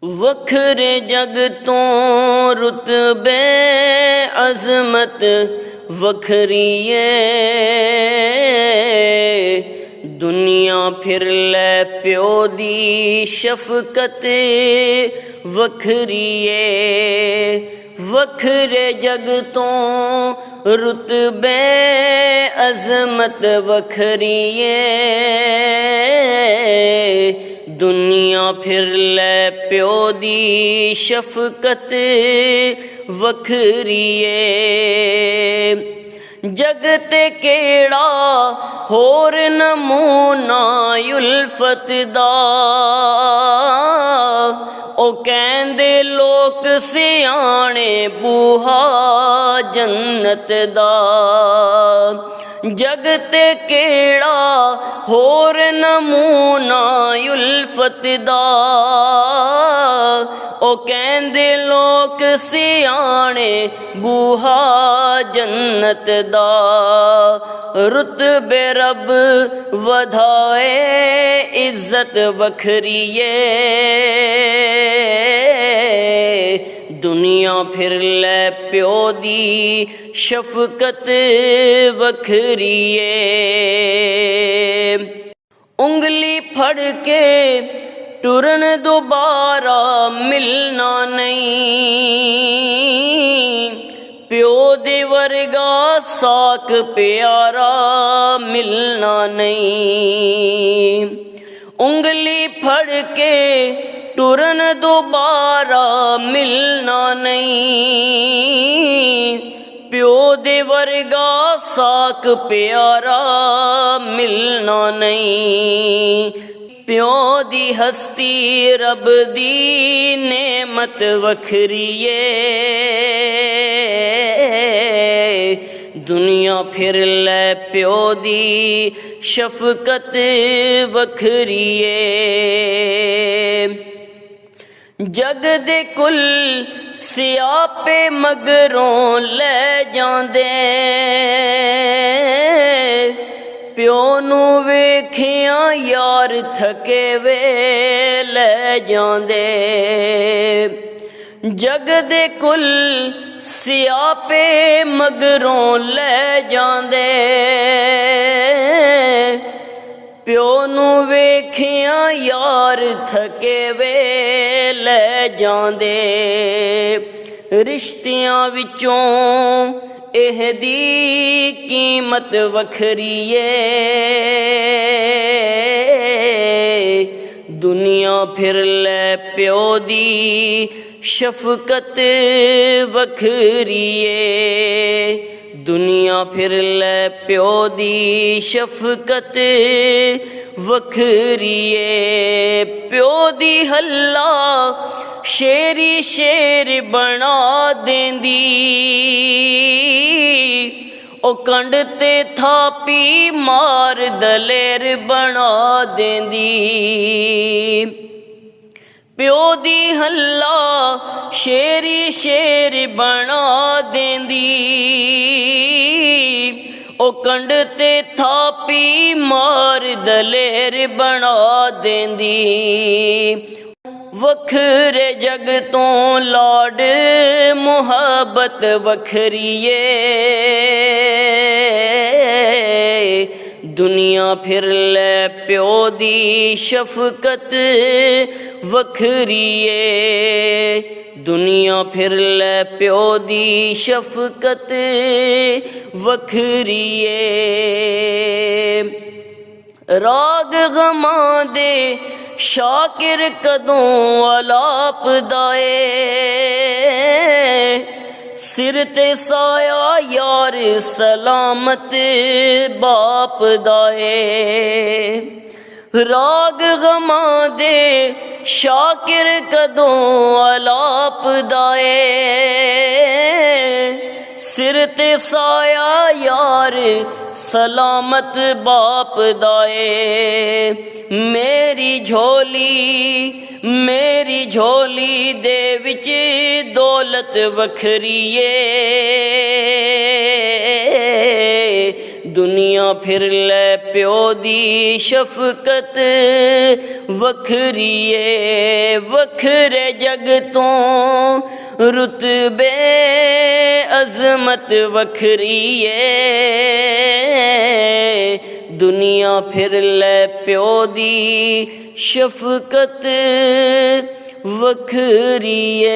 वखरे जग तो रुतबे अजमत वखरी दुनिया फिर लै प्यो दी शफकत वखरी वखरे जग तो रुतबे अजमत वखरी दुनिया फिर लै प्यो दी शफकत वखरी जग ते केड़ा होर नमूना उल्फत दा ओ कहंदे लोक सियाणे बूहा जन्नत दा जग ते केड़ा होर नमूना उल्फत दा ओ कहंदे लोक सियाणे बूहा जन्नत दा रुतबे रब वधाए इज्जत वखरी दुनिया फिर लै प्यो दी शफकत वखरी उंगली फड़ के टुरन दोबारा मिलना नहीं प्यो दे वर्गा साक प्यारा मिलना नहीं उंगली फड़ के टुरन दोबारा मिलना नहीं प्यो दे वर्गा साक प्यारा मिलना नहीं प्यो दी हस्ती रब दी नेमत वखरी दुनिया फिर लै प्यो दी शफकत वखरी जग दे कुल सियापे मगरों लै जांदे प्यो नू वेखिया यार थके वे लै जांदे जग दे कुल सियापे मगरों लै जांदे प्यो नू वेखिया यार थके वे लै जांदे रिश्तियां विचों एहदी कीमत वखरी दुनिया फिर लै प्यो दी शफकत वखरी दुनिया फिर लै प्यो दी शफकत वखरी प्यो दी हल्ला शेरी शेर बना देंदी ओ कंड ते थापी मार दलेर बना देंदी प्यो दी हल्ला शेरी शेर बना देंदी ओ कंड ते थापी मार दलेर बना देंदी वखरे जग तो लाड मुहब्बत वखरी दुनिया फिर लै प्यो दी शफकत वखरी दुनिया फिर लै प्यो दी शफकत वखरी राग गमां दे शाकिर कदों अलाप दाए सिर ते साया यार सलामत बाप दाए राग गमां दे शाकिर कदों अलाप दाए सिर ते साया यार सलामत बाप दाए मेरी झोली दे विच दौलत वखरी ਦੁਨੀਆ ਫਿਰ ਲੈ ਪਿਓ ਦੀ ਸ਼ਫਕਤ ਵੱਖਰੀ ਏ ਵੱਖਰੇ ਜਗ ਤੋਂ ਰੁਤਬੇ ਅਜ਼ਮਤ ਵੱਖਰੀ ਏ ਦੁਨੀਆ ਫਿਰ ਲੈ ਪਿਓ ਦੀ ਸ਼ਫਕਤ ਵੱਖਰੀ ਏ।